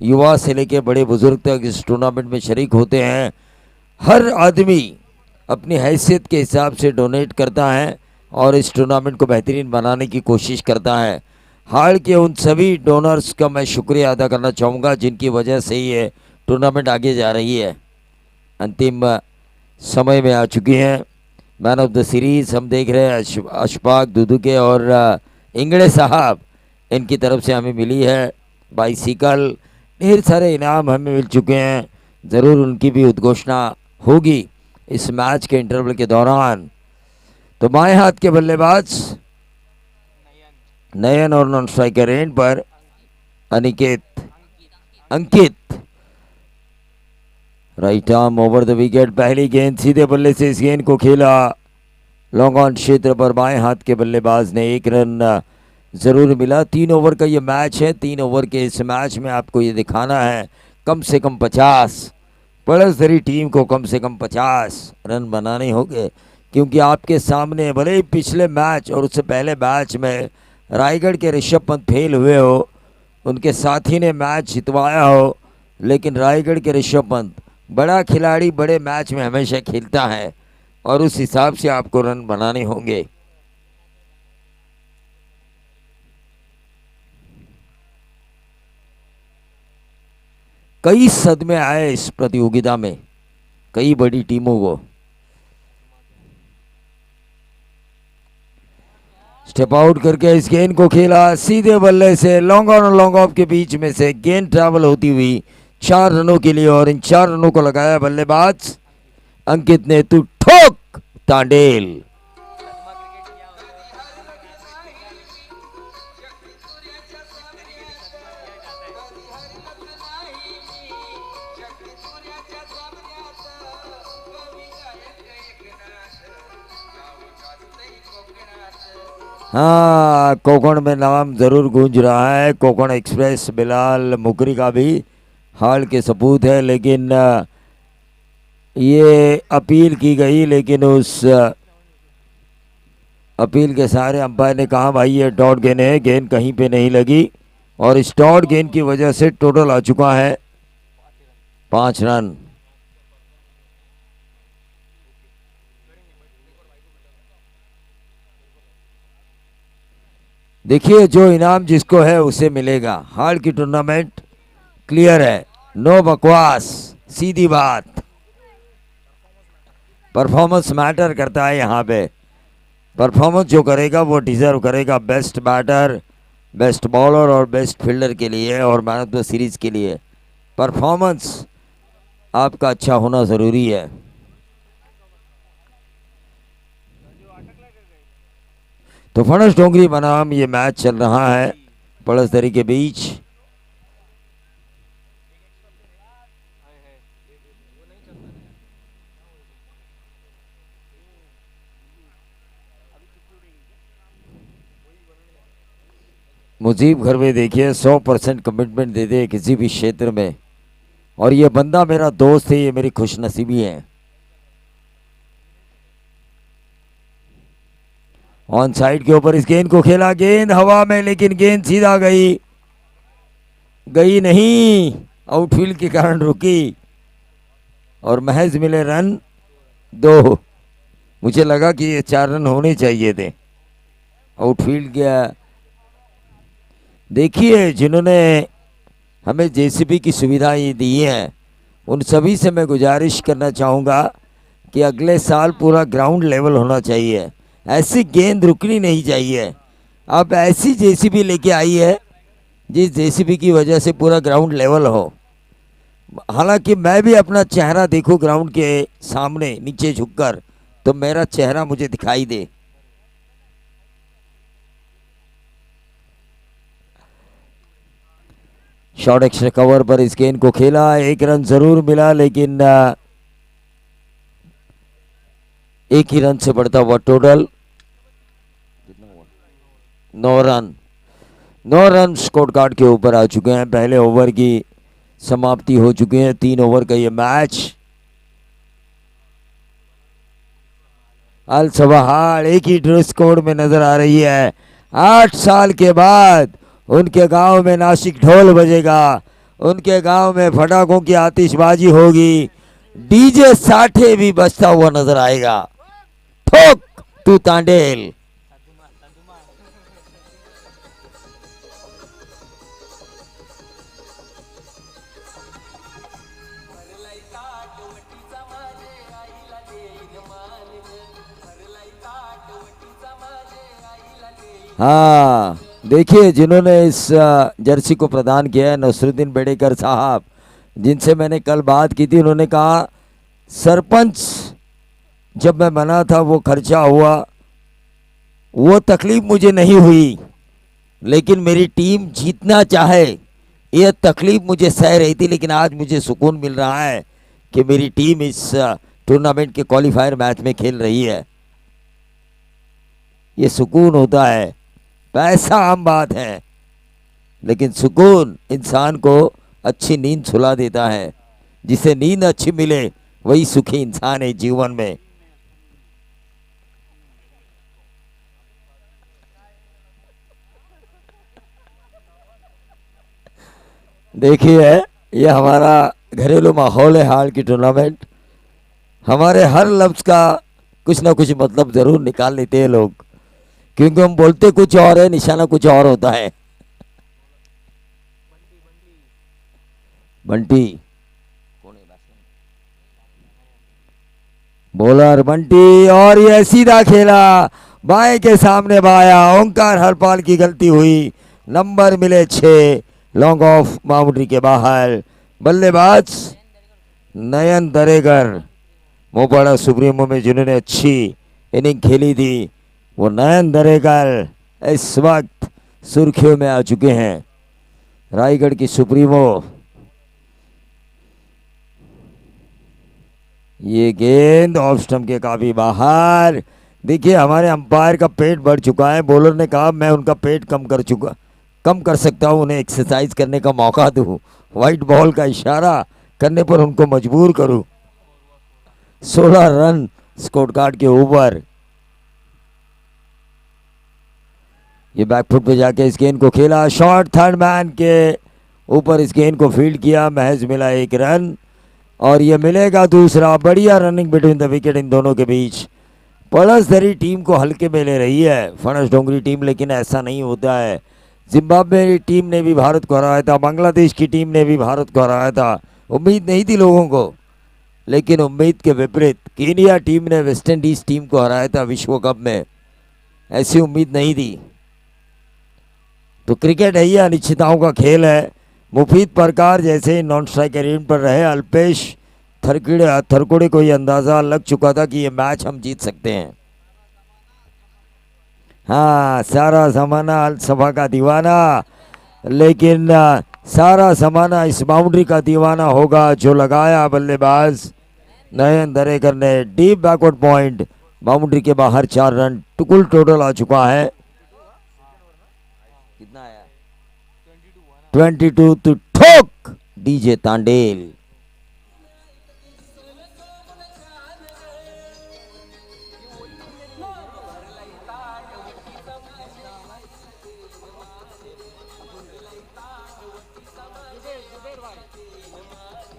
युवा से लेकर बड़े बुजुर्ग तक इस टूर्नामेंट में शरीक होते हैं। हर आदमी अपनी हैसियत के हिसाब से डोनेट करता है और इस टूर्नामेंट को बेहतरीन बनाने की कोशिश करता है। हाल के उन सभी डोनर्स का मैं शुक्रिया अदा करना चाहूँगा जिनकी वजह से ये टूर्नामेंट आगे जा रही है। अंतिम समय में आ चुकी हैं। मैन ऑफ द सीरीज़ हम देख रहे हैं अशफाक दुदुके और इंगड़े साहब, इनकी तरफ से हमें मिली है बाइसिकल। ढेर सारे इनाम हमें मिल चुके हैं। ज़रूर उनकी भी उद्घोषणा होगी इस मैच के इंटरवल के दौरान। तो बाएं हाथ के बल्लेबाज नयन और नॉन स्ट्राइकर एंड पर Ankit right arm over the wicket. पहली गेंद सीधे बल्ले से इस गेंद को खेला लॉन्ग ऑन क्षेत्र पर। बाएं हाथ के बल्लेबाज ने 1 रन ज़रूर मिला। 3 ओवर का ये मैच है। 3 ओवर के इस मैच में आपको ये दिखाना है कम से कम 50, पड़ोसरी टीम को कम से कम 50 रन बनाने होंगे, क्योंकि आपके सामने भले ही पिछले मैच और उससे पहले मैच में रायगढ़ के ऋषभ पंत फेल हुए हो, उनके साथी ने मैच जितवाया हो, लेकिन रायगढ़ के ऋषभ पंत बड़ा खिलाड़ी बड़े मैच में हमेशा खेलता है और उस हिसाब से आपको रन बनाने होंगे। कई सदमे आए इस प्रतियोगिता में कई बड़ी टीमों को। स्टेप आउट करके इस गेंद को खेला सीधे बल्ले से लॉन्ग ऑन और लॉन्ग ऑफ के बीच में से गेंद ट्रैवल होती हुई 4 रनों के लिए, और इन 4 रनों को लगाया बल्लेबाज अंकित ने। तू ठोक तांडेल। हाँ, कोकण में नाम जरूर गूंज रहा है। कोकण एक्सप्रेस बिलाल मुकरी का भी हाल के सबूत है, लेकिन ये अपील की गई, लेकिन उस अपील के सारे अंपायर ने कहा भाई ये डॉट गेंद है, गेंद कहीं पे नहीं लगी, और इस डॉट गेंद की वजह से टोटल आ चुका है 5 रन। देखिए जो इनाम जिसको है उसे मिलेगा। हाल की टूर्नामेंट क्लियर है, नो बकवास, सीधी बात। परफॉर्मेंस मैटर करता है यहाँ पे। परफॉर्मेंस जो करेगा वो डिजर्व करेगा बेस्ट बैटर, बेस्ट बॉलर और बेस्ट फील्डर के लिए और मैन ऑफ द सीरीज के लिए। परफॉर्मेंस आपका अच्छा होना ज़रूरी है। तो फणस डोंगरी बनाम ये मैच चल रहा है पड़ोसदरी के बीच। मुजीब घर में देखिए 100% कमिटमेंट देते हैं किसी भी क्षेत्र में, और ये बंदा मेरा दोस्त है, ये मेरी खुशनसीबी है। ऑन साइड के ऊपर इस गेंद को खेला, गेंद हवा में, लेकिन गेंद सीधा गई नहीं, आउटफील्ड के कारण रुकी और महज मिले रन 2। मुझे लगा कि ये 4 रन होने चाहिए थे, आउटफील्ड गया। देखिए जिन्होंने हमें जेसीबी की सुविधाएं दी हैं उन सभी से मैं गुजारिश करना चाहूँगा कि अगले साल पूरा ग्राउंड लेवल होना चाहिए, ऐसी गेंद रुकनी नहीं चाहिए। आप ऐसी जेसीबी लेके आई है जिस जेसीबी की वजह से पूरा ग्राउंड लेवल हो। हालांकि मैं भी अपना चेहरा देखूं ग्राउंड के सामने नीचे झुककर तो मेरा चेहरा मुझे दिखाई दे। शॉर्ट एक्स्ट्रा कवर पर इस गेंद को खेला, 1 रन जरूर मिला, लेकिन 1 ही रन से बढ़ता हुआ total 9 run. 9 run score card के ऊपर आ चुके हैं। पहले ओवर की समाप्ति हो चुकी है। 3 ओवर का ये मैच। अल सवाहार एक ही ड्रेस कोड में नजर आ रही है। 8 साल के बाद उनके गांव में नासिक ढोल बजेगा उनके गांव में फटाकों की आतिशबाजी होगी, डीजे साठे भी बजता हुआ नजर आएगा। ठोक तू तांडेल। हाँ देखिए, जिन्होंने इस जर्सी को प्रदान किया है नसरुद्दीन बेडेकर साहब, जिनसे मैंने कल बात की थी, उन्होंने कहा सरपंच जब मैं बना था वो खर्चा हुआ, वो तकलीफ मुझे नहीं हुई, लेकिन मेरी टीम जीतना चाहे यह तकलीफ मुझे सह रही थी। लेकिन आज मुझे सुकून मिल रहा है कि मेरी टीम इस टूर्नामेंट के क्वालिफायर मैच में खेल रही है। ये सुकून होता है। पैसा आम बात है, लेकिन सुकून इंसान को अच्छी नींद सुला देता है। जिसे नींद अच्छी मिले वही सुखी इंसान है जीवन में। देखिए, ये हमारा घरेलू माहौल है। हाल की टूर्नामेंट, हमारे हर लफ्ज का कुछ ना कुछ मतलब जरूर निकाल लेते हैं लोग, क्योंकि हम बोलते कुछ और है, निशाना कुछ और होता है। बंटी बॉलर बंटी, और ये सीधा खेला बाएं के सामने बाया। ओंकार हरपाल की गलती हुई, नंबर मिले 6, लॉन्ग ऑफ बाउंड्री के बाहर। बल्लेबाज नयन दरेकर, मोपाड़ा सुप्रीमो में जिन्होंने अच्छी इनिंग खेली थी, वो नयन दरेकर इस वक्त सुर्खियों में आ चुके हैं। रायगढ़ की सुप्रीमो, ये गेंद ऑफ स्टंप के काफी बाहर। देखिए, हमारे अंपायर का पेट बढ़ चुका है। बॉलर ने कहा मैं उनका पेट कम कर सकता हूं, उन्हें एक्सरसाइज करने का मौका दूं। व्हाइट बॉल का इशारा करने पर उनको मजबूर करूं। 16 रन स्कोर कार्ड के ऊपर। ये बैकफुट पे जाके इस गेंद को खेला, शॉट थर्ड मैन के ऊपर इस गेंद को फील्ड किया, महज मिला 1 रन, और ये मिलेगा दूसरा। बढ़िया रनिंग बिटवीन द विकेट इन दोनों के बीच। पड़सधरी टीम को हल्के में ले रही है फणस डोंगरी टीम, लेकिन ऐसा नहीं होता है। जिम्बाब्वे टीम ने भी भारत को हराया था, बांग्लादेश की टीम ने भी भारत को हराया था। उम्मीद नहीं थी लोगों को, लेकिन उम्मीद के विपरीत केनिया टीम ने वेस्ट इंडीज टीम को हराया था विश्व कप में। ऐसी उम्मीद नहीं थी। तो क्रिकेट है, ये अनिश्चितताओं का खेल है। मुफीद प्रकार जैसे नॉन स्ट्राइकर एंड पर रहे, अल्पेश थरकुड़े को ये अंदाजा लग चुका था कि ये मैच हम जीत सकते हैं। हाँ, सारा जमाना अलसफा का दीवाना, लेकिन सारा जमाना इस बाउंड्री का दीवाना होगा जो लगाया बल्लेबाज नयन दरेकर ने। डीप बैकवर्ड पॉइंट, बाउंड्री के बाहर 4 रन कुल टोटल आ चुका है। कितना आया? 22 तो ठोक डीजे तांडेल।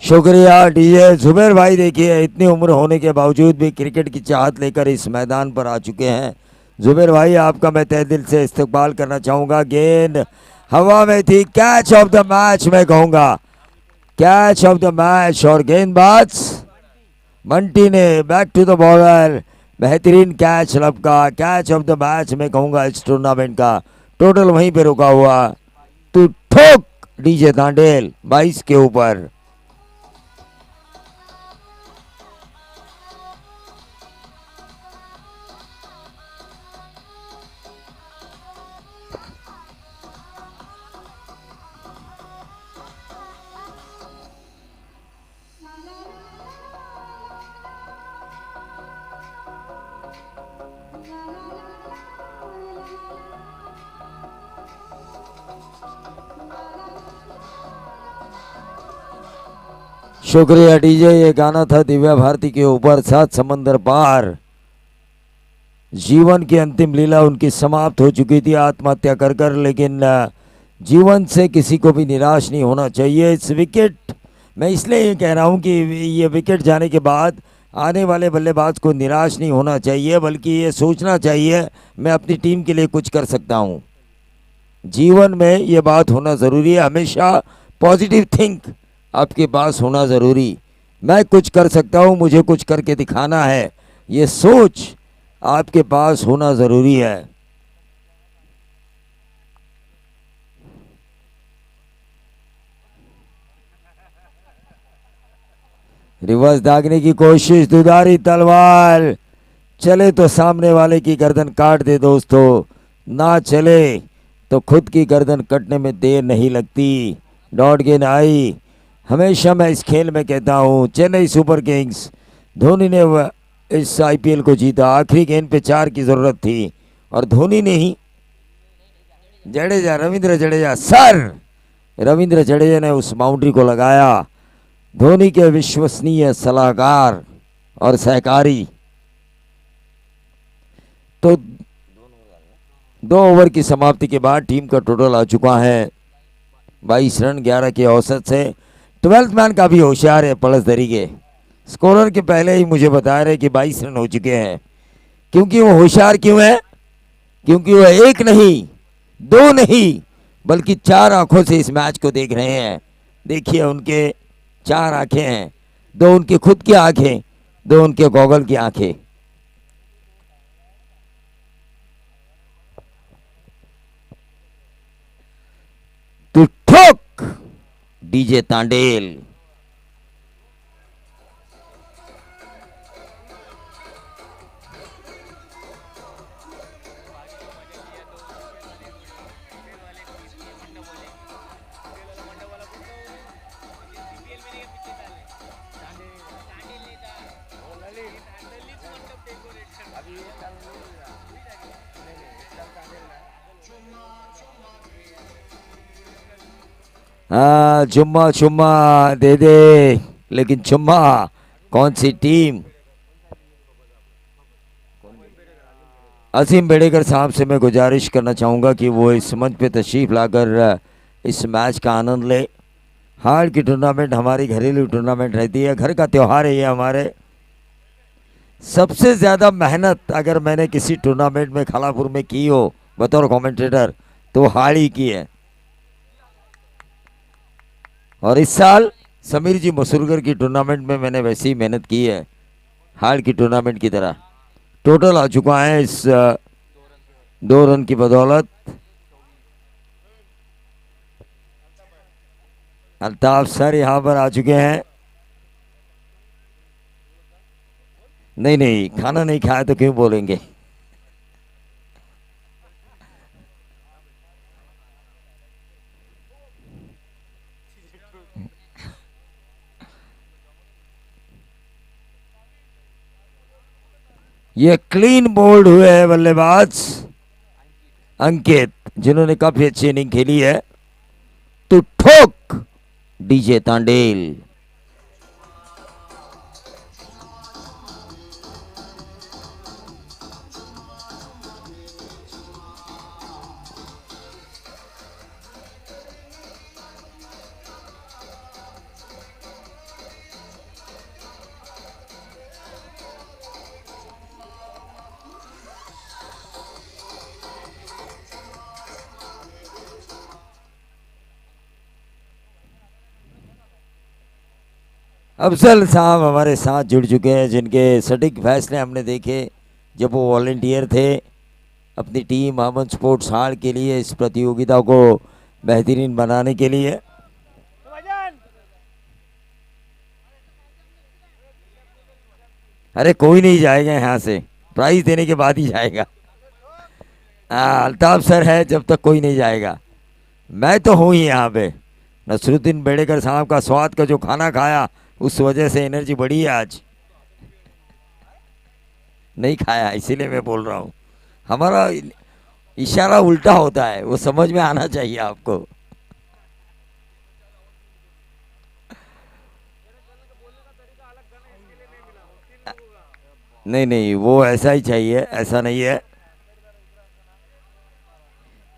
शुक्रिया डीजे जुबेर भाई। देखिए, इतनी उम्र होने के बावजूद भी क्रिकेट की चाहत लेकर इस मैदान पर आ चुके हैं। जुबेर भाई, आपका मैं तहे दिल से इस्तकबाल करना चाहूँगा। गेंद हवा में थी, कैच ऑफ द मैच मैं कहूँगा, कैच ऑफ द मैच। और गेंदबाज बंटी ने बैक टू द बॉलर, बेहतरीन कैच लपका, कैच ऑफ द मैच मैं कहूँगा इस टूर्नामेंट का। टोटल वहीं पे रुका हुआ। तो ठोक डीजे तांडेल 22 के ऊपर। शुक्रिया डीजे। ये गाना था दिव्या भारती के ऊपर, 7 समंदर पार। जीवन की अंतिम लीला उनकी समाप्त हो चुकी थी आत्महत्या कर कर, लेकिन जीवन से किसी को भी निराश नहीं होना चाहिए। इस विकेट, मैं इसलिए ये कह रहा हूँ कि ये विकेट जाने के बाद आने वाले बल्लेबाज को निराश नहीं होना चाहिए, बल्कि ये सोचना चाहिए मैं अपनी टीम के लिए कुछ कर सकता हूँ। जीवन में ये बात होना ज़रूरी है, हमेशा पॉजिटिव थिंक आपके पास होना ज़रूरी। मैं कुछ कर सकता हूँ, मुझे कुछ करके दिखाना है, ये सोच आपके पास होना ज़रूरी है। रिवर्स दागने की कोशिश, दुधारी तलवार, चले तो सामने वाले की गर्दन काट दे दोस्तों, ना चले तो खुद की गर्दन कटने में देर नहीं लगती। डॉट गेंद आई। हमेशा मैं इस खेल में कहता हूँ चेन्नई सुपर किंग्स, धोनी ने इस आईपीएल को जीता। आखिरी गेंद पे 4 की ज़रूरत थी और धोनी ने ही, जडेजा, रविंद्र जडेजा, रविंद्र जडेजा ने उस बाउंड्री को लगाया। धोनी के विश्वसनीय सलाहकार और सहकारी। तो 2 ओवर की समाप्ति के बाद टीम का टोटल आ चुका है 22 रन 11 के औसत से। 12th मैन का भी होशियार है पलस के स्कोरर के पहले ही मुझे बता रहे कि 22 रन हो चुके हैं। क्योंकि वो होशियार क्यों है? क्योंकि वो 1 नहीं 2 नहीं बल्कि 4 आंखों से इस मैच को देख रहे हैं। देखिए उनके 4 आंखें हैं, 2 उनकी खुद की आंखें, 2 उनके गॉगल की आंखें। तो ठोक डीजे तांडेल। हाँ, चुम्मा चुम्मा दे दे, लेकिन चुम्मा कौन सी टीम? असीम बेड़ेकर साहब से मैं गुजारिश करना चाहूँगा कि वो इस मंच पे तशरीफ़ लाकर इस मैच का आनंद ले। हार की टूर्नामेंट हमारी घरेलू टूर्नामेंट रहती है, घर का त्यौहार है ये हमारे। सबसे ज़्यादा मेहनत अगर मैंने किसी टूर्नामेंट में खालापुर में की हो बतौर कमेंटेटर तो हार ही की है। और इस साल समीर जी मसूरगर की टूर्नामेंट में मैंने वैसी ही मेहनत की है, हार की टूर्नामेंट की तरह। टोटल आ चुका है इस 2 रन की बदौलत। अल्ताफ सर यहाँ पर आ चुके हैं। नहीं नहीं, खाना नहीं खाया तो क्यों बोलेंगे। ये क्लीन बोल्ड हुए हैं बल्लेबाज अंकित, जिन्होंने काफी अच्छी इनिंग खेली है। तो ठोक डीजे तांडेल। अफजल साहब हमारे साथ जुड़ चुके हैं, जिनके सटीक फैसले हमने देखे जब वो वॉलंटियर थे अपनी टीम अमन स्पोर्ट्स हार के लिए, इस प्रतियोगिता को बेहतरीन बनाने के लिए। अरे कोई नहीं जाएगा यहाँ से, प्राइज देने के बाद ही जाएगा। अल्ताफ सर है जब तक कोई नहीं जाएगा। मैं तो हूँ ही यहाँ पे। नसरुद्दीन बेड़ेकर साहब का स्वाद का जो खाना खाया उस वजह से एनर्जी बढ़ी है आज। नहीं खाया इसीलिए मैं बोल रहा हूँ। हमारा इशारा उल्टा होता है, वो समझ में आना चाहिए आपको। नहीं नहीं, वो ऐसा ही चाहिए, ऐसा नहीं है।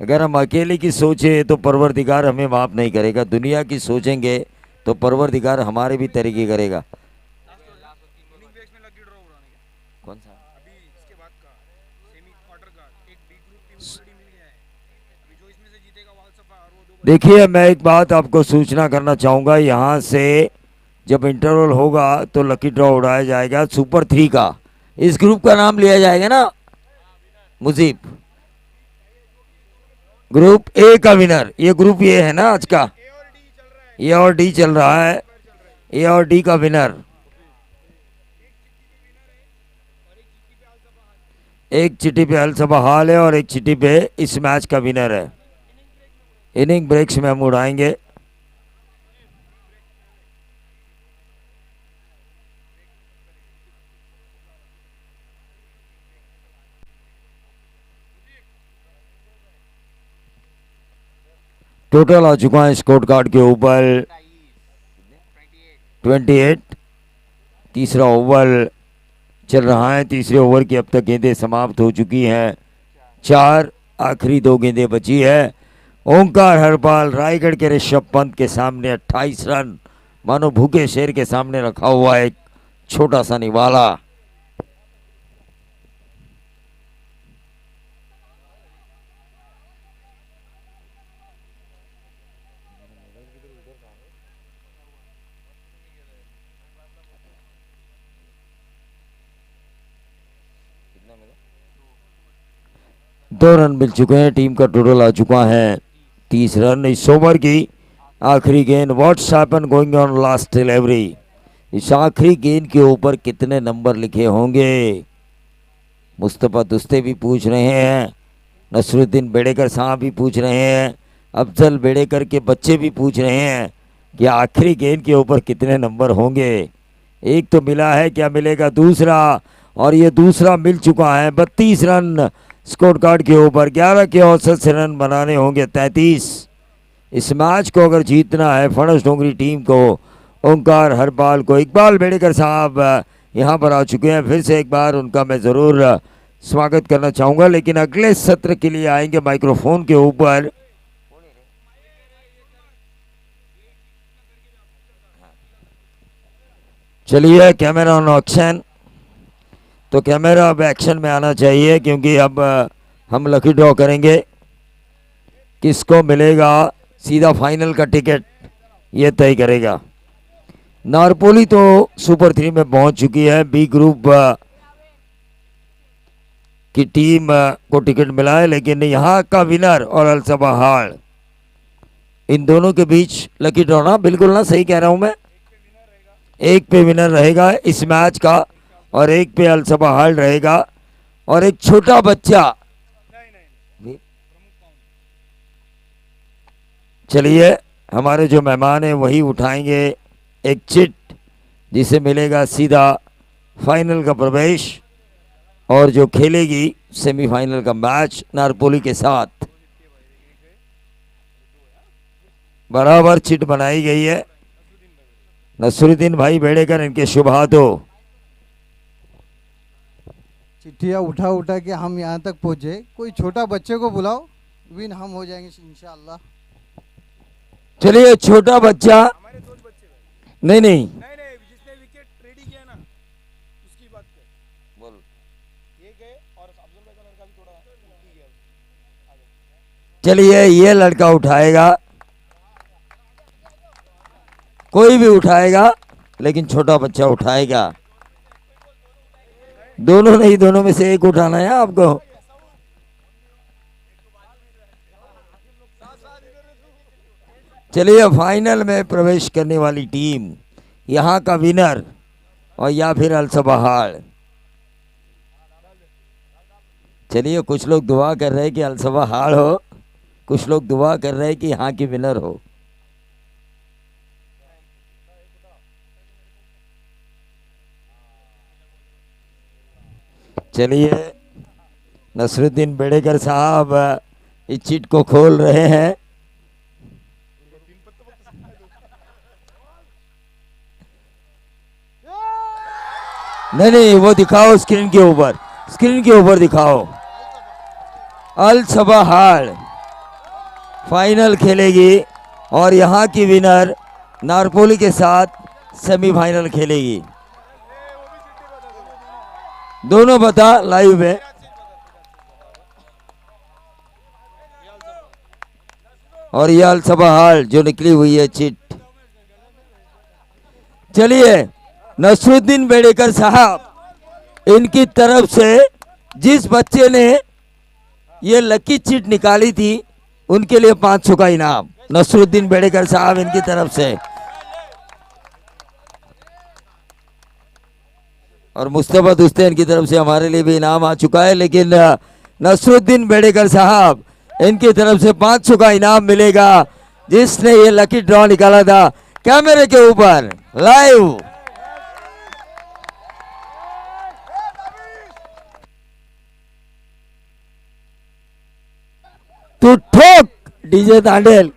अगर हम अकेले की सोचे तो परवरदिगार हमें माफ़ नहीं करेगा, दुनिया की सोचेंगे तो परवरदिगार हमारे भी तरीके करेगा। कौन सा? अभी इसके बाद का सेमी क्वार्टर का एक बी ग्रुप टीम ऑलरेडी मिल गया है। अभी जो इसमें से जीतेगा वो अल्सफा और वो दो देखिए, मैं एक बात आपको सूचना करना चाहूँगा, यहाँ से जब इंटरवल होगा तो लकी ड्रॉ उड़ाया जाएगा सुपर 3 का। इस ग्रुप का नाम लिया जाएगा ना मुजीब, ग्रुप ए का विनर। ये ग्रुप ए है ना आज का, ए और डी चल रहा है, ए और डी चल रहा है, ए और डी का विनर। एक चिट्ठी पे अल्सफा हाल है और एक चिट्ठी पे इस मैच का विनर है। इनिंग ब्रेक्स में हम उड़ाएंगे। टोटल आ चुका है स्कोर कार्ड के ऊपर 28। तीसरा ओवर चल रहा है, तीसरे ओवर की अब तक गेंदें समाप्त हो चुकी हैं। 4 आखिरी 2 गेंदें बची है। ओंकार हरपाल रायगढ़ के ऋषभ पंत के सामने 28 रन, मानो भूखे शेर के सामने रखा हुआ एक छोटा सा निवाला। दो रन मिल चुके हैं, टीम का टोटल आ चुका है 30 रन। इस ओवर की आखिरी गेंद, what's happen going on last delivery. इस आखिरी गेंद के ऊपर कितने नंबर लिखे होंगे? मुस्तफ़ा दुस्ते भी पूछ रहे हैं, नसरुद्दीन बेड़ेकर साहब भी पूछ रहे हैं, अफजल बेड़ेकर के बच्चे भी पूछ रहे हैं कि आखिरी गेंद के ऊपर कितने नंबर होंगे। एक तो मिला है, क्या मिलेगा दूसरा? और ये दूसरा मिल चुका है। 32 रन स्कोर कार्ड के ऊपर, 11 के औसत से रन बनाने होंगे 33। इस मैच को अगर जीतना है फणस डोंगरी टीम को, ओंकार हरपाल को, इकबाल बेड़ेकर साहब यहाँ पर आ चुके हैं। फिर से एक बार उनका मैं ज़रूर स्वागत करना चाहूँगा, लेकिन अगले सत्र के लिए आएंगे माइक्रोफोन के ऊपर। चलिए, कैमरा ऑन एक्शन। तो कैमरा अब एक्शन में आना चाहिए, क्योंकि अब हम लकी ड्रॉ करेंगे। किसको मिलेगा सीधा फाइनल का टिकट, ये तय करेगा। नारपोली तो सुपर 3 में पहुंच चुकी है। बी ग्रुप की टीम को टिकट मिला है, लेकिन यहाँ का विनर और अल्सफा हाल, इन दोनों के बीच लकी ड्रॉ ना, बिल्कुल ना, सही कह रहा हूं मैं। एक पे विनर रहेगा इस मैच का और एक पे अल्सफा हाल रहेगा। और एक छोटा बच्चा, चलिए हमारे जो मेहमान हैं वही उठाएंगे एक चिट, जिसे मिलेगा सीधा फाइनल का प्रवेश, और जो खेलेगी सेमीफाइनल का मैच नारपोली के साथ। बराबर चिट बनाई गई है। नसरुद्दीन भाई बेड़ेकर, इनके शुभ हाथों चिट्ठियाँ उठा उठा के हम यहाँ तक पहुँचे। कोई छोटा बच्चे को बुलाओ, विन हम हो जाएंगे इंशाल्लाह। चलिए, छोटा बच्चा, हमारे दो बच्चे नहीं नहीं, नहीं जिसने विकेट रेडी किया ना उसकी बात कर बोल। ये गए और अफजल भाई का लड़का भी थोड़ा ठीक है आगे। चलिए, ये लड़का उठाएगा, कोई भी उठाएगा, लेकिन छोटा बच्चा उठाएगा। दोनों नहीं, दोनों में से एक उठाना है आपको। चलिए, फाइनल में प्रवेश करने वाली टीम, यहाँ का विनर और या फिर अल्सफा हाल। चलिए, कुछ लोग दुआ कर रहे हैं कि अल्सफा हाल हो, कुछ लोग दुआ कर रहे हैं कि यहाँ की विनर हो। चलिए, नसरुद्दीन बेड़ेकर साहब इस चिट को खोल रहे हैं। नहीं नहीं, वो दिखाओ स्क्रीन के ऊपर, स्क्रीन के ऊपर दिखाओ। अल्सफा हाल फाइनल खेलेगी और यहाँ की विनर नारपोली के साथ सेमीफाइनल खेलेगी। दोनों बता लाइव में। और ये अलसबा हाल जो निकली हुई है चिट। चलिए नसरुद्दीन बेडेकर साहब, इनकी तरफ से जिस बच्चे ने ये लकी चिट निकाली थी उनके लिए 500 का इनाम। नसरुद्दीन बेडेकर साहब इनकी तरफ से। और मुस्तफा दुस्तेन की तरफ से हमारे लिए भी इनाम आ चुका है, लेकिन नसरुद्दीन बेडेकर साहब इनकी तरफ से 500 का इनाम मिलेगा जिसने ये लकी ड्रॉ निकाला था। कैमरे के ऊपर लाइव। तू ठोक डीजे तांडेल।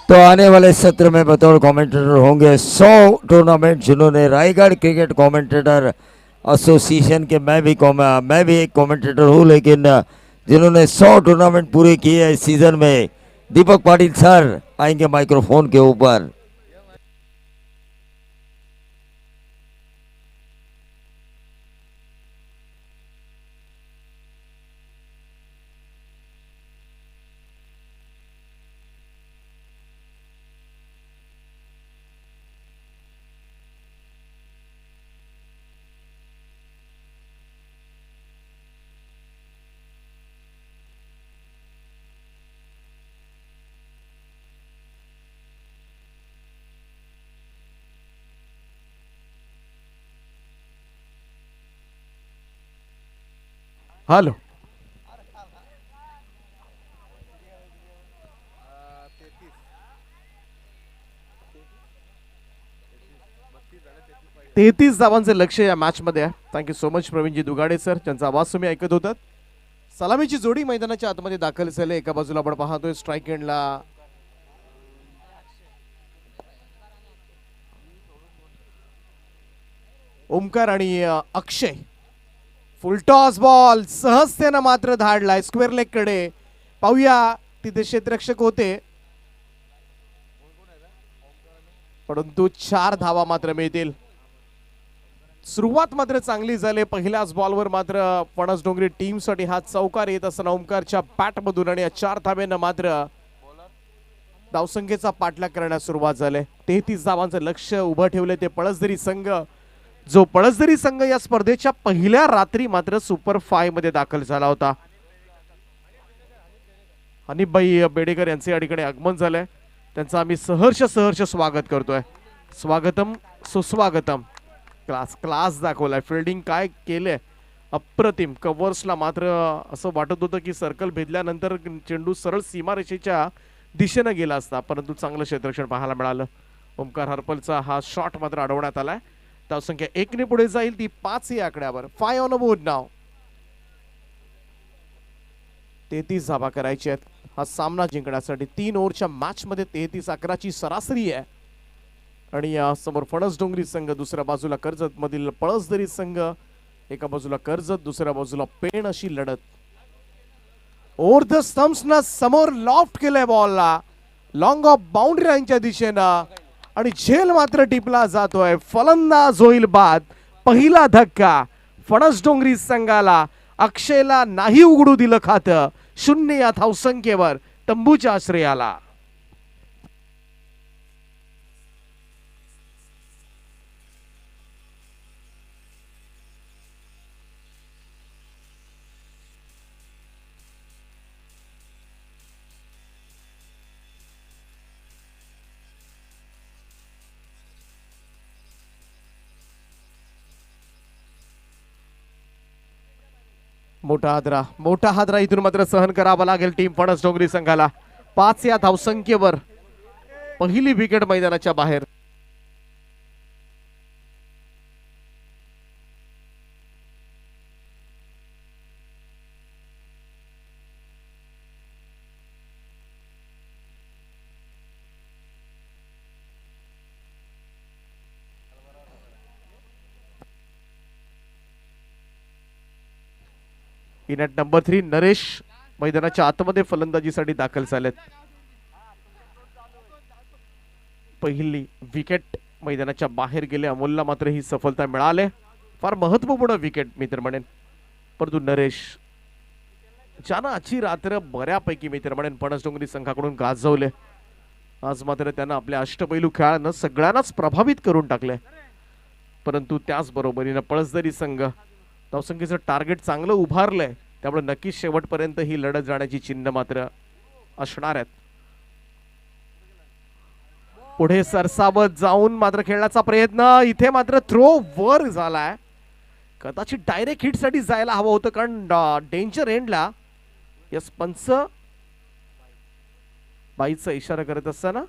तो आने वाले सत्र में बतौर कमेंटेटर होंगे 100 टूर्नामेंट जिन्होंने रायगढ़ क्रिकेट कमेंटेटर एसोसिएशन के, मैं भी एक कमेंटेटर हूं, लेकिन जिन्होंने 100 टूर्नामेंट पूरे किए हैं इस सीजन में, दीपक पाटिल सर आएंगे माइक्रोफोन के ऊपर। हेलो, तेहतीस धावांचे लक्ष या मॅच मध्ये आहे. Thank you so much Pravinji Dugade sir, ज्यांचा आवाज तुम्ही ऐकत होतात. सलामीची जोडी मैदानाच्या आतमध्ये दाखल झाली. एका बाजूला आपण पाहतोय स्ट्राइक एंडला ओमकार आणि अक्षय. फुलटॉस बॉल सहजतेनं मात्र धाडलाय स्क्वेअर लेग कडे. पाहूया तिथे क्षेत्ररक्षक होते, परंतु 4 धावा मात्र मिळतील. सुरुवात मात्र चांगली झाली. पहिल्याच बॉलवर मात्र फणसडोंगरी टीमसाठी हा चौकार येत असताना ओमकारच्या बॅटमधून आणि 4 धाब्यानं मात्र धावसंख्येचा पाठलाग करण्यास सुरुवात झाली. 33 धावांचं लक्ष उभं ठेवले ते पळसदरी संघ, जो पळसदरी संघ या स्पर्धेच्या पहिल्या रात्री मात्र सुपर 5 मध्ये दाखल झाला होता. हनीफभाई बेडेकर यांचे या ठिकाणी आगमन झालंय. त्यांचं आम्ही सहर्ष स्वागत करतोय. स्वागतम सुस्वागतम. क्लास दाखवलाय. फिल्डिंग काय केलंय अप्रतिम. कव्हर्सला मात्र असं वाटत होतं की सर्कल भेदल्यानंतर चेंडू सरळ सीमारेषेच्या दिशेने गेला असता, परंतु चांगलं क्षेत्ररक्षण पाहायला मिळालं. ओमकार हरपलचा हा शॉट मात्र अडवण्यात आलाय. धावसंख्या 1 ने पुढे जाईल, ती 5 या आकड्यावर. 5 ऑन अ बोर्ड नाव. 33 धावा करायची आहेत हा सामना जिंकण्यासाठी. 3 ओव्हरच्या मॅच मध्ये 33-11ची सरासरी आहे. आणि समोर फणसडोंगरी संघ, दुसऱ्या बाजूला कर्जत मधील पळसदरी संघ, एका बाजूला कर्जत दुसऱ्या बाजूला पेण, अशी लढत. ओव्हर द स्टंप्स ना समोर लॉफ्ट केलंय बॉलला लॉंग ऑफ बाउंड्री लाईनच्या दिशेनं आणि झेल मात्र टिपला जातोय. फलंदाज होईल बाद. पहिला धक्का फणसडोंगरी संघाला. अक्षयला नाही उघडू दिलं खातं. 0 या धावसंख्येवर तंबूच्या आश्रयाला. मोठा हादरा इथून मात्र सहन करावा लागेल टीम फणस डोंगरी संघाला. 5 या धावसंख्येवर पहिली विकेट मैदानाच्या बाहेर. इनॅट नंबर 3 नरेश मैदानाच्या आतमध्ये फलंदाजीसाठी दाखल झालेत. पहिली विकेट मैदानाच्या बाहेर गेले. अमोलला मात्र ही सफलता मिळाली. फार महत्वपूर्ण विकेट मित्र म्हणेन. परंतु नरेश ज्यानं आजची रात्र बऱ्यापैकी मित्र म्हणेन फणस डोंगरी संघाकडून गाजवले. आज मात्र त्यानं आपल्या अष्टपैलू खेळानं सगळ्यांनाच प्रभावित करून टाकले. परंतु त्याच बरोबरीनं पळसदरी संघ धावसंख्येचं टार्गेट चांगलं उभारलंय. त्यामुळे नक्कीच शेवटपर्यंत ही लढत जाण्याची चिन्ह मात्र असणार आहेत. पुढे सरसावत जाऊन मात्र खेळण्याचा प्रयत्न. इथे मात्र थ्रो वर झालाय. कदाचित डायरेक्ट हिट साठी जायला हवं होतं कारण डेंजर एंडला यस पंच बाईचा इशारा करत असताना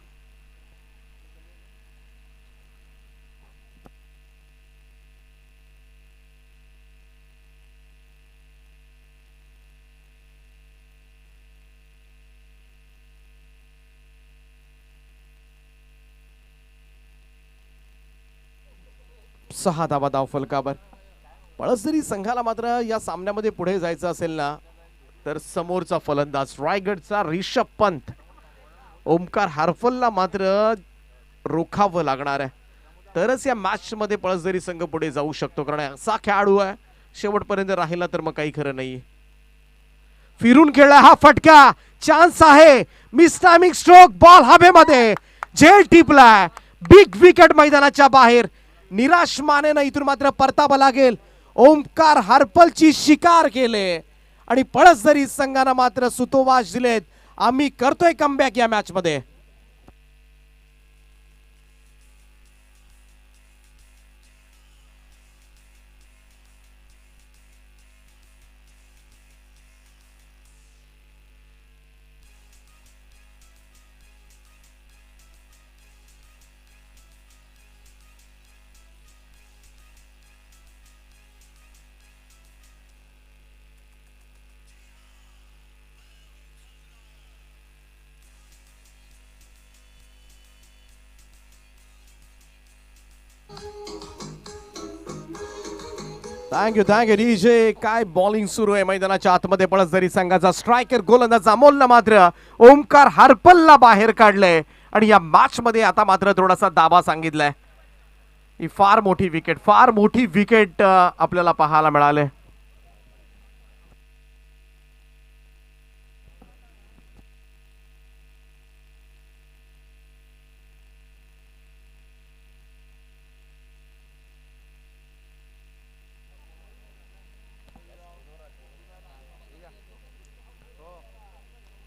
सहा धावा धाव फलकावर. पळसदरी संघाला मात्र या सामन्यामध्ये पुढे जायचं असेल ना तर समोरचा फलंदाज रायगडचा रिषभ पंत ओमकार हरफलला मात्र रोखावं लागणार आहे. तरच या मॅच मध्ये पळसदरी संघ पुढे जाऊ शकतो. कारण असा खेळाडू आहे शेवटपर्यंत राहिला तर मग काही खरं नाही. फिरून खेळला हा फटका. चान्स आहे. Miss timing stroke. बॉल हवेमध्ये झेल टिपलाय. बिग विकेट मैदानाच्या बाहेर. निराश मानेनं इथून मात्र परतावा लागेल. ओमकार हरपलची शिकार केले आणि पळसदरी संघानं मात्र सुतोवाच दिलेत. आम्ही करतोय कमबॅक या मॅच मध्ये. Thank you DJ. काय बॉलिंग सुरू आहे मैदानाच्या आतमध्ये पळसदरी संघाचा. स्ट्रायकर गोलंदाज अमोलनं मात्र ओमकार हरपलला बाहेर काढलंय आणि या मॅच मध्ये आता मात्र थोडासा दाबा सांगितलाय. ही फार मोठी विकेट आपल्याला पाहायला मिळाले.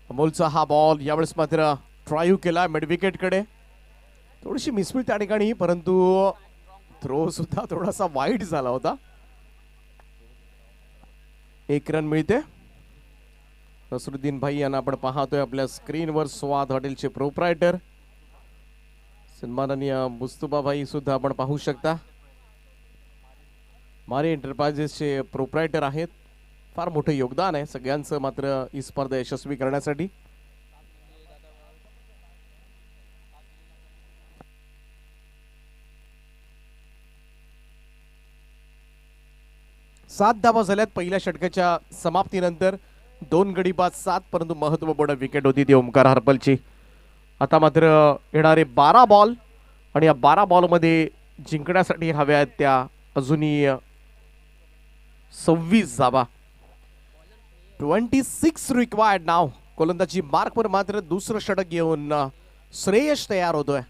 अमोलचा हा बॉल यावेळेस मात्र ट्रायू केला मिड विकेट कडे. थोडीशी मिसफिल त्या ठिकाणी परंतु थ्रो सुद्धा थोडासा वाईट झाला होता. 1 रन मिळते. नसरुद्दीन भाई यांना आपण पाहतोय आपल्या स्क्रीनवर. स्वाद हॉटेलचे प्रोप्रायटर सन्माननीय मुस्तफा भाई सुद्धा आपण पाहू शकता. मारे एंटरप्राइजेसचे प्रोप्रायटर आहेत. फार मोठं योगदान आहे सगळ्यांचं मात्र ही स्पर्धा यशस्वी करण्यासाठी. सात धावा झाल्यात पहिल्या षटकाच्या समाप्तीनंतर. 2 गडी बाद 7 परंतु महत्वपूर्ण विकेट होती ती ओमकार हरपलची. आता मात्र येणारे 12 बॉल आणि या 12 बॉल मध्ये जिंकण्यासाठी हव्या आहेत त्या अजूनही 26 धावा. 26 रिक्वायर्ड नाव. गोलंदाजी मार्कवर मात्र दुसरं षटक घेऊन श्रेयश तयार होतोय.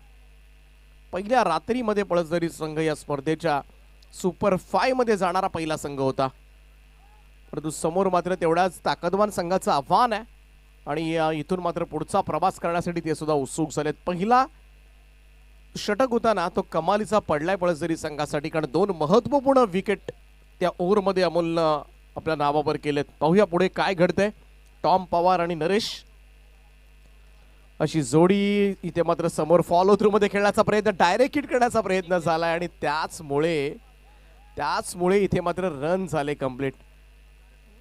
पहिल्या रात्रीमध्ये पळसदरी संघ या स्पर्धेच्या सुपर 5 मध्ये जाणारा पहिला संघ होता. परंतु समोर मात्र तेवढ्याच ताकदवान संघाचं आव्हान आहे आणि इथून मात्र पुढचा प्रवास करण्यासाठी ते सुद्धा उत्सुक झालेत. पहिला षटक होता ना तो कमालीचा पडलाय पळसदरी संघासाठी. कारण 2 महत्वपूर्ण विकेट त्या ओव्हरमध्ये अमोलनं आपल्या नावावर केलेत. पाहूया पुढे काय घडतंय. टॉम पवार आणि नरेश अशी जोडी इथे मात्र समोर फॉलो थ्रू मध्ये खेळण्याचा प्रयत्न, डायरेक्ट हिट करण्याचा प्रयत्न झालाय आणि त्याचमुळे इथे मात्र रन झाले कंप्लीट.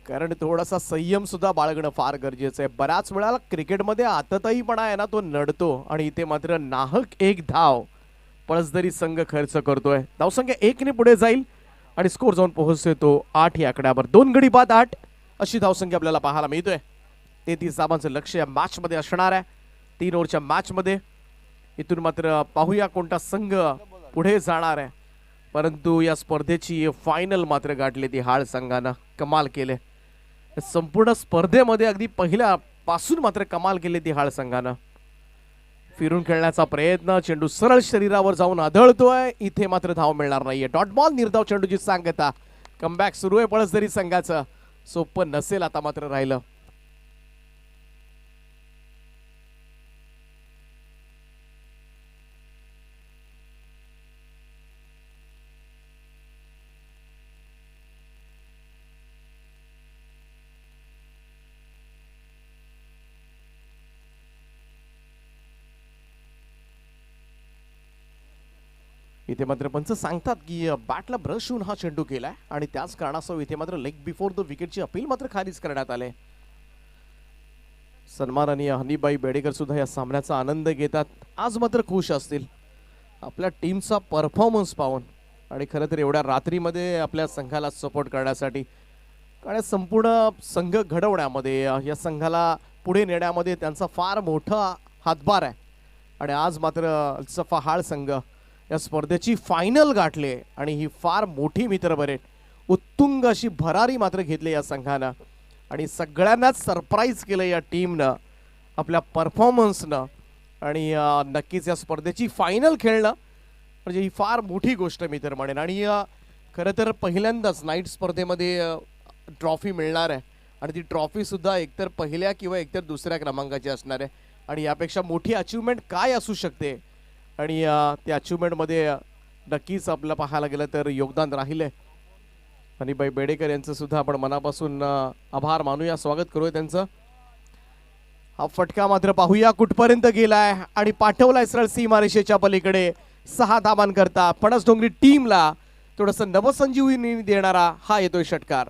कारण थोडासा संयम सुद्धा बाळगणं फार गरजेचं आहे. बऱ्याच वेळा क्रिकेटमध्ये आतताईपणा आहे ना तो नडतो आणि इथे मात्र नाहक एक धाव पळसदरी संघ खर्च करतोय. धावसंख्या 1 ने पुढे जाईल आणि स्कोर जाऊन पोहोचतोय तो 8 या आकड्यावर. 2 गडी बाद 8 अशी धावसंख्या आपल्याला पाहायला मिळतोय. 33 धावांचं लक्ष या मॅच मध्ये असणार आहे. 3 ओव्हरच्या मॅच मध्ये इथून मात्र पाहूया कोणता संघ पुढे जाणार आहे. परंतु या स्पर्धेची फायनल मात्र गाठली ती हाळ संघानं. कमाल केले संपूर्ण स्पर्धेमध्ये, अगदी पहिल्यापासून मात्र कमाल केली ती हाळ संघानं. फिरून खेळण्याचा प्रयत्न, चेंडू सरळ शरीरावर जाऊन आदळतोय. इथे मात्र धाव मिळणार नाहीये. डॉट बॉल, निर्धाव चेंडूची सांगता. कमबॅक सुरू आहे पळसदरी संघाचं. सोपं नसेल आता मात्र राहिलं. इथे मात्र पंच सांगतात की बॅटला ब्रश होऊन हा चेंडू केलाय आणि त्याच कारणास्तव इथे मात्र लेग बिफोर द विकेटची अपील मात्र खारिज करण्यात आले. सन्मान आणि हनीबाई बेडेकर सुद्धा या सामन्याचा आनंद घेतात. आज मात्र खुश असतील आपल्या टीमचा परफॉर्मन्स पाहून आणि खरं तर एवढ्या रात्रीमध्ये आपल्या संघाला सपोर्ट करण्यासाठी. कारण संपूर्ण संघ घडवण्यामध्ये, या संघाला पुढे नेण्यामध्ये त्यांचा फार मोठा हातभार आहे. आणि आज मात्र अल्सफा हाळ संघ या स्पर्धेची फायनल गाठले आणि ही फार मोठी मित्र बरे उत्तुंग अशी भरारी मात्र घेतली या संघानं आणि सगळ्यांनाच सरप्राईज केलं या टीमनं आपल्या परफॉर्मन्सनं. आणि नक्कीच या स्पर्धेची फायनल खेळणं म्हणजे ही फार मोठी गोष्ट मी तर म्हणेन. आणि खरं तर पहिल्यांदाच नाईट स्पर्धेमध्ये ट्रॉफी मिळणार आहे आणि ती ट्रॉफी सुद्धा एकतर पहिल्या किंवा एकतर दुसऱ्या क्रमांकाची असणार आहे. आणि यापेक्षा मोठी अचिव्हमेंट काय असू शकते. आणि त्या अचिव्हमेंटमध्ये नक्कीच आपलं पाहायला गेलं तर योगदान राहिले. हनीबाई बेडेकर यांचं सुद्धा आपण मनापासून आभार मानूया, स्वागत करूया त्यांचं. हा फटका मात्र पाहूया कुठपर्यंत गेलाय आणि पाठवलाय सरळ सीमारेषेच्या पलीकडे. 6 धावांकरता फणस डोंगरी टीमला थोडंसं नवसंजीवनी देणारा हा येतोय षटकार.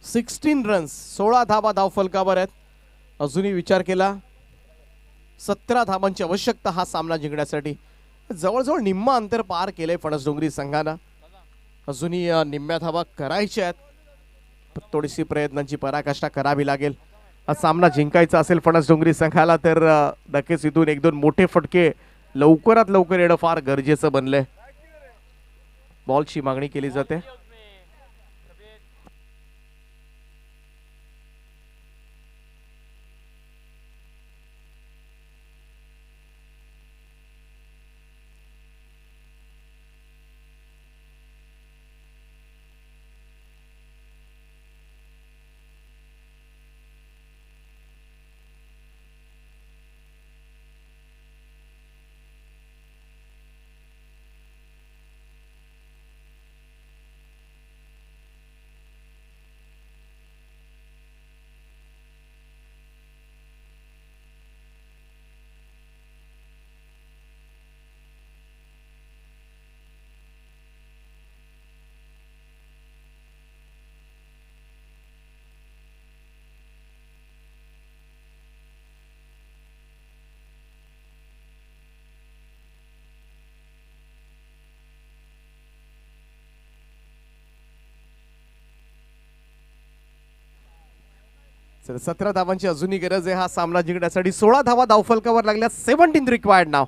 सिक्स्टीन रन्स, 16 धावा धावफलकावर आहेत. अजूनही विचार केला 17 धावांची आवश्यकता हा सामना जिंकण्यासाठी. जवळजवळ निम्मा अंतर पार केलंय फणस डोंगरी संघानं. अजूनही निम्म्या धावा करायच्या आहेत. थोडीशी प्रयत्नांची पराकाष्ठा करावी लागेल. हा सामना जिंकायचा असेल फणस डोंगरी संघाला तर नक्कीच इथून 1-2 मोठे फटके लवकरात लवकर येणं फार गरजेचं बनलंय. बॉलची मागणी केली जाते. तर 17 धावांची अजूनही गरज आहे हा सामना जिंकण्यासाठी. 16 धावा धावफलकावर लागल्या. 17 रिक्वायर्ड नाव.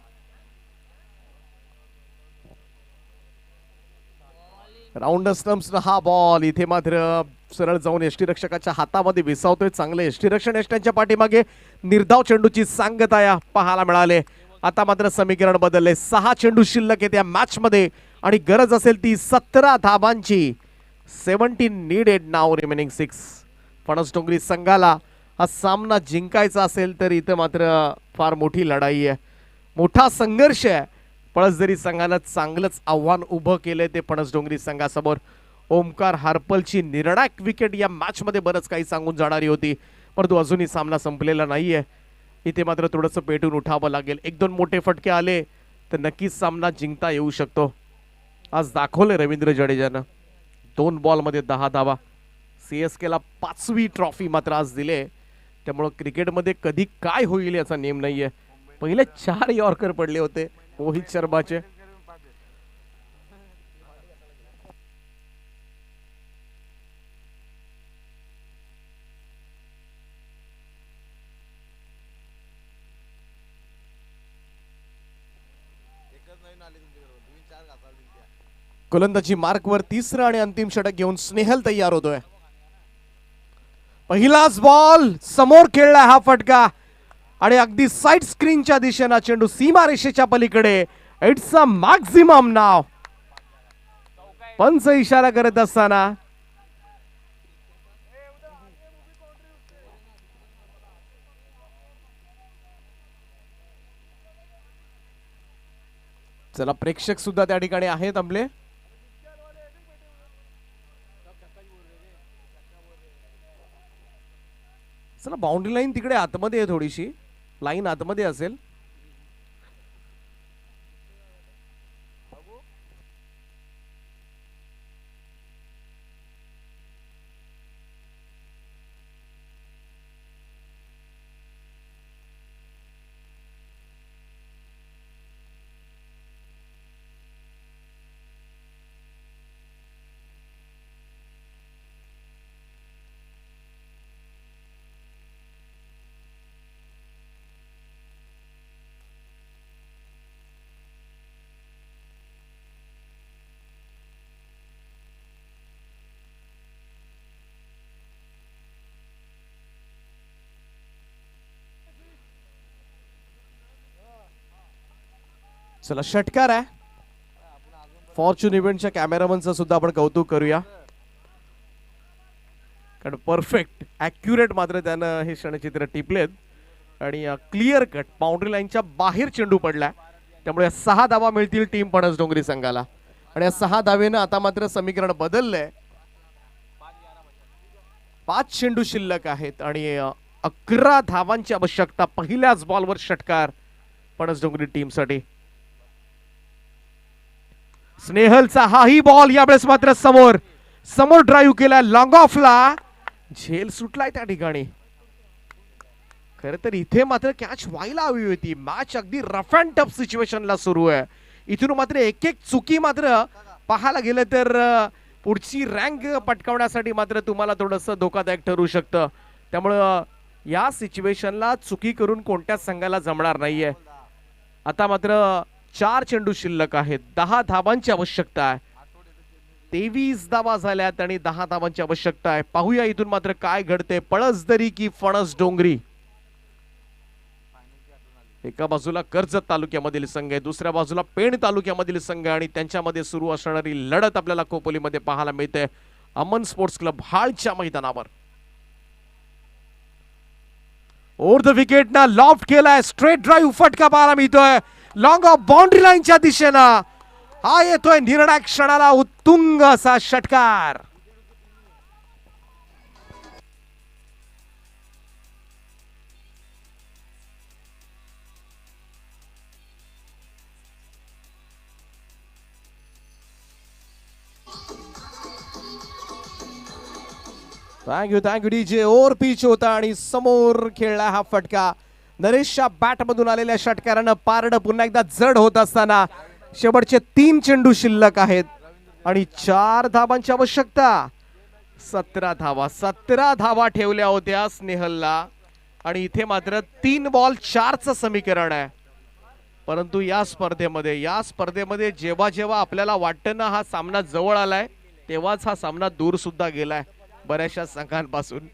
राऊंड स्टंप्स हा बॉल इथे मात्र सरळ जाऊन यष्टीरक्षकाच्या हातामध्ये विसावतोय. चांगले यष्टीरक्षण यष्ट्यांच्या पाठीमागे. निर्धाव चेंडूची सांगता या पाहायला मिळाले. आता मात्र समीकरण बदलले. 6 चेंडू शिल्लक आहेत या मॅच मध्ये आणि गरज असेल ती 17 धाबांची. 17 नीडेड नाव रिमेनिंग 6. फणस डोंगरी संघाला हा सामना जिंकायचा असेल तर इथं मात्र फार मोठी लढाई आहे, मोठा संघर्ष आहे. पळसदरी संघानं चांगलंच आव्हान उभं केलंय ते फणस डोंगरी संघासमोर. ओमकार हार्पलची निर्णायक विकेट या मॅच मध्ये बरंच काही सांगून जाणारी होती, परंतु अजूनही सामना संपलेला नाहीये. इथे मात्र थोडंसं पेटून उठावं लागेल. 1-2 मोठे फटके आले तर नक्कीच सामना जिंकता येऊ शकतो. आज दाखवले रवींद्र जडेजानं 2 बॉलमध्ये 10 धावा. CSKला 5वी ट्रॉफी मात्र आज दिले. त्यामुळं क्रिकेटमध्ये कधी काय होईल याचा नेम नाहीये. पहिले 4 यॉर्कर पडले होते मोहित शर्माचे. गोलंदाजी मार्कवर तिसरं आणि अंतिम षटक घेऊन स्नेहल तयार होतोय. पहिलाच बॉल समोर खेळलाय हा फटका आणि अगदी साइड स्क्रीनच्या दिशेनं चेंडू सीमारेषेच्या पलीकडे. इट्स अ मॅक्झिमम नाव. पंच इशारा करत असताना चला प्रेक्षक सुद्धा त्या ठिकाणी आहेत आपले. चला बाउंड्री लाईन तिकडे आतमध्ये आहे, थोडीशी लाईन आतमध्ये असेल. चला षटकार आहे. फॉर्च्यून इव्हेंटच्या कॅमेरामनचं सुद्धा आपण कौतुक करूया, कारण परफेक्ट ॲक्युरेट मात्र त्यानं हे क्षणचित्र टिपलेत आणि क्लिअर कट बाउंड्री लाईनच्या बाहेर चेंडू पडला. त्यामुळे 6 धावा मिळतील टीम फणस डोंगरी संघाला आणि या 6 धावेनं आता मात्र समीकरण बदललंय. 5 चेंडू शिल्लक आहेत आणि 11 धावांची आवश्यकता. पहिल्याच बॉलवर षटकार फणस डोंगरी टीमसाठी. स्नेहलचा हाही बॉल यावेळेस मात्र समोर समोर ड्राईव्ह केला लॉंग ऑफला. झेल सुटलाय त्या ठिकाणी. खर तर इथे मात्र कॅच व्हायला हवी होती. मॅच अगदी रफ अँड टफ सिच्युएशनला सुरू आहे. इथून मात्र एक एक चुकी मात्र पाहायला गेलं तर पुढची रँक पटकावण्यासाठी मात्र तुम्हाला थोडंसं धोकादायक ठरू शकतं. त्यामुळं या सिच्युएशनला चुकी करून कोणत्याच संघाला जमणार नाहीये. आता मात्र 4 चेंडू शिल्लक आहेत. 10 धावांची आवश्यकता आहे. 23 धावा झाल्यात आणि 10 धावांची आवश्यकता आहे. पाहूया इथून मात्र काय घडते. पळसदरी की फणस डोंगरी. एका बाजूला कर्जत तालुक्यामधील संघ आहे, दुसऱ्या बाजूला पेण तालुक्यामधील संघ आणि त्यांच्यामध्ये सुरू असणारी लढत आपल्याला खोपोलीमध्ये पाहायला मिळते अमन स्पोर्ट्स क्लब हाळच्या मैदानावर. ओव्हर द विकेट ना लॉफ्ट केलाय. स्ट्रेट ड्राईव्ह फटका पाहायला मिळतोय लॉंग ऑफ बाउंड्री लाईनच्या दिशेनं. हा येतोय निर्णायक क्षणाला उत्तुंग असा षटकार. Thank you DJ. ओव्हर पिच होता आणि समोर खेळला हा फटका. नरेशच्या बॅट मधून आलेल्या षटकारानं पारड पुन्हा एकदा जड होत असताना शेवटचे 3 चेंडू शिल्लक आहेत आणि 4 धावांची आवश्यकता. 17 धावा ठेवल्या होत्या स्नेहलला आणि इथे मात्र 3 बॉल 4चं समीकरण आहे. परंतु या स्पर्धेमध्ये जेव्हा जेव्हा आपल्याला वाटतं ना हा सामना जवळ आलाय तेव्हाच हा सामना दूर सुद्धा गेलाय बऱ्याचशा संघांपासून.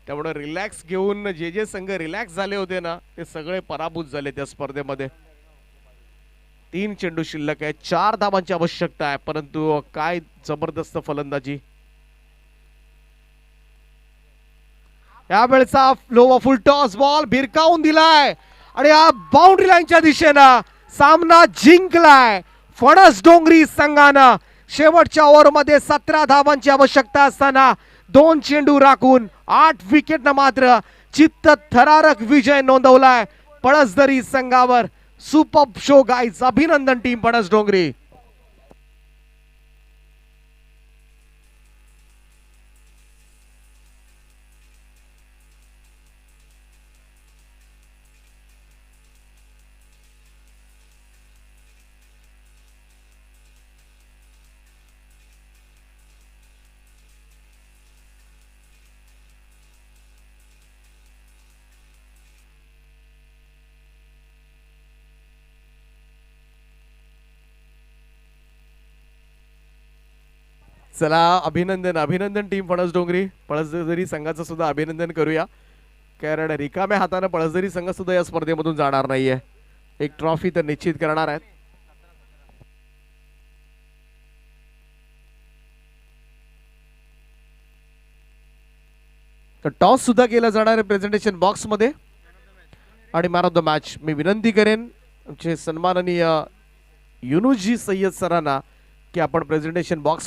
त्यामुळे रिलॅक्स घेऊन जे संघ रिलॅक्स झाले होते ना ते सगळे पराभूत झाले त्या स्पर्धेमध्ये. 3 चेंडू शिल्लक आहे, 4 धावांची आवश्यकता आहे, परंतु काय जबरदस्त फलंदाजी. यावेळेचा लो फुल टॉस बॉल भिरकावून दिलाय आणि हा बाउंड्री लाईनच्या दिशेनं सामना जिंकलाय फणस डोंगरी संघानं. शेवटच्या ओव्हरमध्ये 17 धावांची आवश्यकता असताना 2 चेंडू राखून 8 विकेटनं मात्र चित्त थरारक विजय नोंदवलाय पळसदरी संघावर. सुपर शो गाईज, अभिनंदन टीम पणस डोंगरी. चला अभिनंदन अभिनंदन टीम पळस डोंगरी. पळसदरी संघाचं सुद्धा अभिनंदन करूया, कारण रिकाम्या हाताने पळसदरी संघ सुद्धा या स्पर्धेमधून जाणार नाहीये. एक ट्रॉफी तर निश्चित करणार आहेत. तर टॉस सुद्धा केला जाणार आहे प्रेझेंटेशन बॉक्स मध्ये आणि मॅन ऑफ द मॅच मी विनंती करेन आमचे सन्माननीय युनुसजी सय्यद सरांना की आपण प्रेझेंटेशन बॉक्स